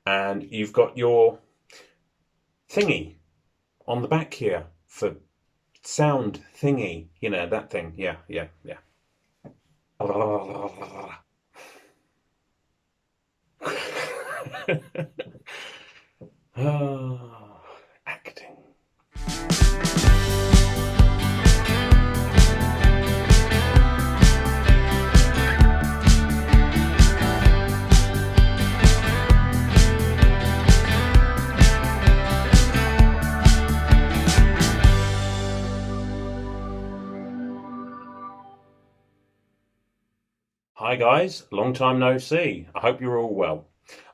and you've got your thingy on the back here for sound thingy. You know, that thing. Yeah, yeah, yeah. Ah, acting. Hi guys, long time no see. I hope you're all well.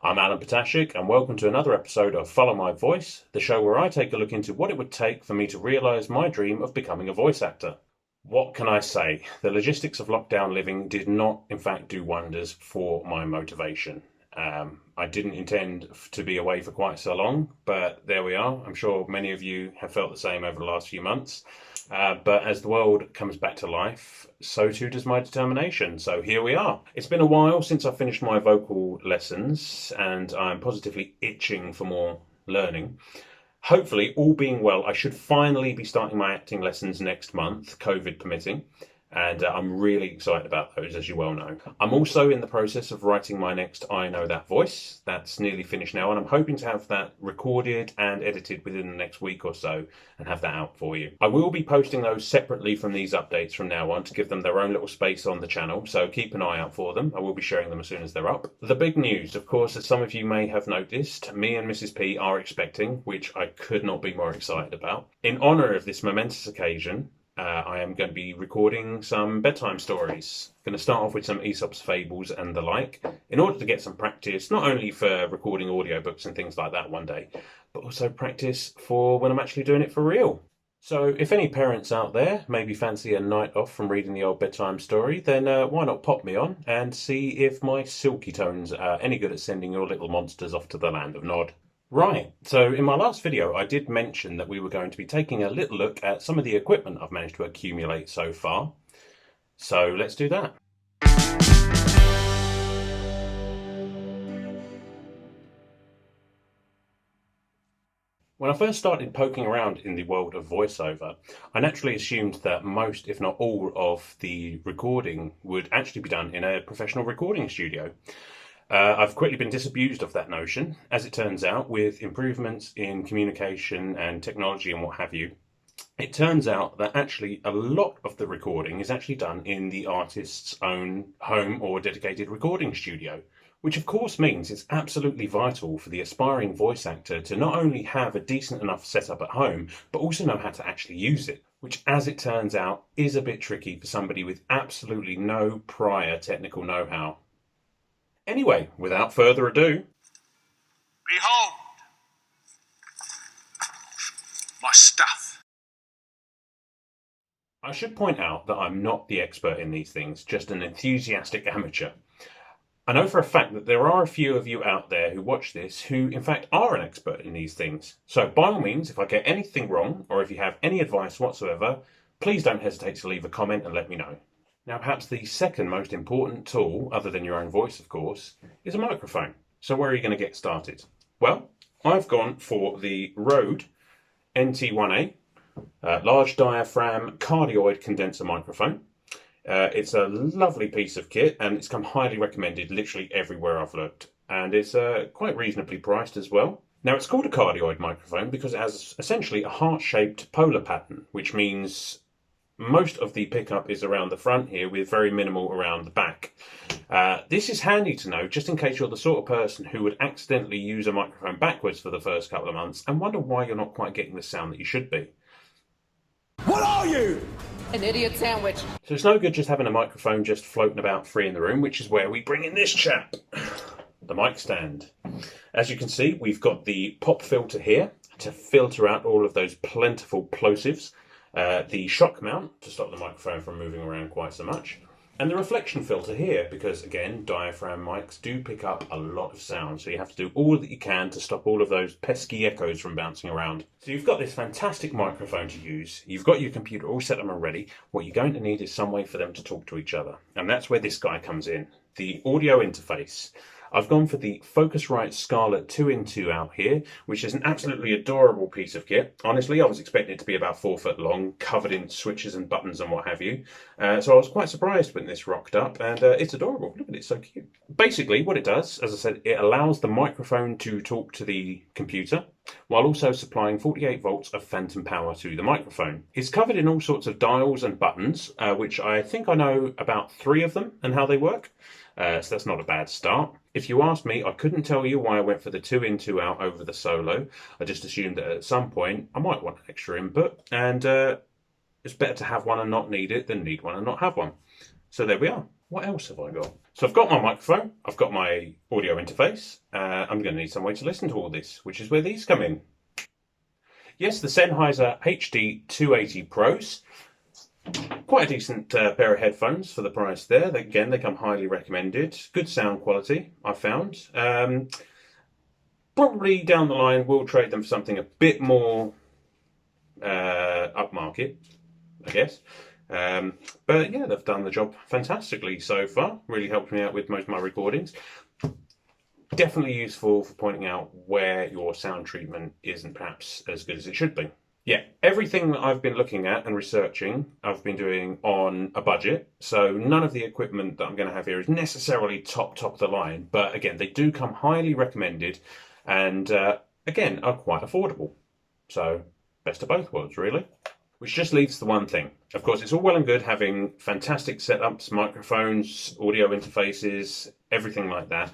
I'm Alan Potashik and welcome to another episode of Follow My Voice, the show where I take a look into what it would take for me to realise my dream of becoming a voice actor. What can I say? The logistics of lockdown living did not, in fact, do wonders for my motivation. I didn't intend to be away for quite so long, but there we are. I'm sure many of you have felt the same over the last few months. But as the world comes back to life, so too does my determination. So here we are. It's been a while since I finished my vocal lessons, and I'm positively itching for more learning. Hopefully, all being well, I should finally be starting my acting lessons next month, COVID permitting, and I'm really excited about those, as you well know. I'm also in the process of writing my next I Know That Voice. That's nearly finished now, and I'm hoping to have that recorded and edited within the next week or so and have that out for you. I will be posting those separately from these updates from now on to give them their own little space on the channel, so keep an eye out for them. I will be sharing them as soon as they're up. The big news, of course, as some of you may have noticed, me and Mrs. P are expecting, which I could not be more excited about. In honour of this momentous occasion, I am going to be recording some bedtime stories. I'm going to start off with some Aesop's fables and the like, in order to get some practice, not only for recording audiobooks and things like that one day, but also practice for when I'm actually doing it for real. So if any parents out there maybe fancy a night off from reading the old bedtime story, then why not pop me on and see if my silky tones are any good at sending your little monsters off to the land of Nod. Right, so in my last video I did mention that we were going to be taking a little look at some of the equipment I've managed to accumulate so far. So let's do that. When I first started poking around in the world of voiceover, I naturally assumed that most, if not all, of the recording would actually be done in a professional recording studio. I've quickly been disabused of that notion. As it turns out, with improvements in communication and technology and what have you, it turns out that actually a lot of the recording is actually done in the artist's own home or dedicated recording studio, which of course means it's absolutely vital for the aspiring voice actor to not only have a decent enough setup at home, but also know how to actually use it, which, as it turns out, is a bit tricky for somebody with absolutely no prior technical know-how. Anyway, without further ado, behold my stuff. I should point out that I'm not the expert in these things, just an enthusiastic amateur. I know for a fact that there are a few of you out there who watch this who in fact are an expert in these things. So by all means, if I get anything wrong or if you have any advice whatsoever, please don't hesitate to leave a comment and let me know. Now, perhaps the second most important tool, other than your own voice, of course, is a microphone. So where are you going to get started? Well, I've gone for the Rode NT1A, large diaphragm cardioid condenser microphone. It's a lovely piece of kit and it's come highly recommended literally everywhere I've looked. And it's quite reasonably priced as well. Now, it's called a cardioid microphone because it has essentially a heart-shaped polar pattern, which means most of the pickup is around the front here with very minimal around the back. This is handy to know just in case you're the sort of person who would accidentally use a microphone backwards for the first couple of months and wonder why you're not quite getting the sound that you should be. What are you? An idiot sandwich. So it's no good just having a microphone just floating about free in the room, which is where we bring in this chap, the mic stand. As you can see, we've got the pop filter here to filter out all of those plentiful plosives. The shock mount to stop the microphone from moving around quite so much, and the reflection filter here because, again, diaphragm mics do pick up a lot of sound, so you have to do all that you can to stop all of those pesky echoes from bouncing around. So you've got this fantastic microphone to use, you've got your computer all set up and ready. What you're going to need is some way for them to talk to each other, and that's where this guy comes in, the audio interface. I've gone for the Focusrite Scarlett 2-in-2 out here, which is an absolutely adorable piece of kit. Honestly, I was expecting it to be about 4 foot long, covered in switches and buttons and what have you. So I was quite surprised when this rocked up, and it's adorable. Look at it, it's so cute. Basically, what it does, as I said, it allows the microphone to talk to the computer, while also supplying 48 volts of phantom power to the microphone. It's covered in all sorts of dials and buttons, which I think I know about 3 of them and how they work. So that's not a bad start. If you asked me, I couldn't tell you why I went for the 2-in-2 out over the Solo. I just assumed that at some point I might want extra input, and it's better to have one and not need it than need one and not have one. So there we are. What else have I got? So I've got my microphone, I've got my audio interface. I'm going to need some way to listen to all this, which is where these come in. Yes, the Sennheiser HD 280 Pros. Quite a decent pair of headphones for the price there. Again, they come highly recommended. Good sound quality, I found. Probably down the line, we'll trade them for something a bit more upmarket, I guess. But yeah, they've done the job fantastically so far. Really helped me out with most of my recordings. Definitely useful for pointing out where your sound treatment isn't perhaps as good as it should be. Yeah, everything that I've been looking at and researching, I've been doing on a budget. So none of the equipment that I'm going to have here is necessarily top of the line. But again, they do come highly recommended and again, are quite affordable. So best of both worlds, really. Which just leaves the one thing. Of course, it's all well and good having fantastic setups, microphones, audio interfaces, everything like that.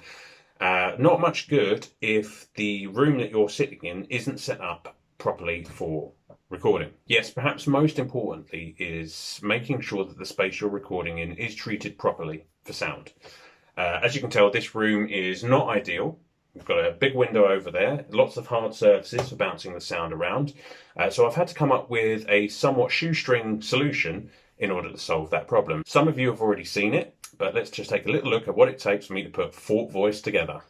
Not much good if the room that you're sitting in isn't set up properly for recording. Yes, perhaps most importantly is making sure that the space you're recording in is treated properly for sound. As you can tell, this room is not ideal. We've got a big window over there, lots of hard surfaces for bouncing the sound around. So I've had to come up with a somewhat shoestring solution in order to solve that problem. Some of you have already seen it, but let's just take a little look at what it takes for me to put Fort Voice together.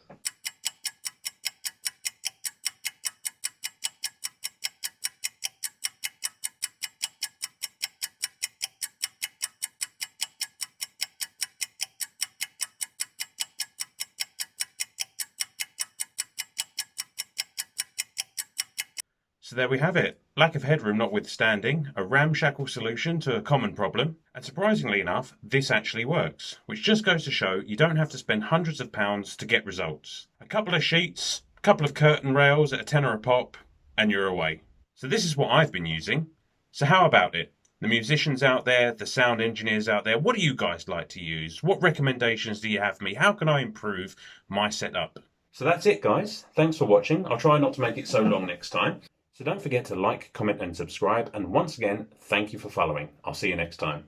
So there we have it. Lack of headroom notwithstanding, a ramshackle solution to a common problem. And surprisingly enough, this actually works, which just goes to show you don't have to spend hundreds of pounds to get results. A couple of sheets, a couple of curtain rails at a tenner a pop, and you're away. So this is what I've been using. So how about it? The musicians out there, the sound engineers out there, what do you guys like to use? What recommendations do you have for me? How can I improve my setup? So that's it, guys. Thanks for watching. I'll try not to make it so long next time. So don't forget to like, comment and subscribe. And once again, thank you for following. I'll see you next time.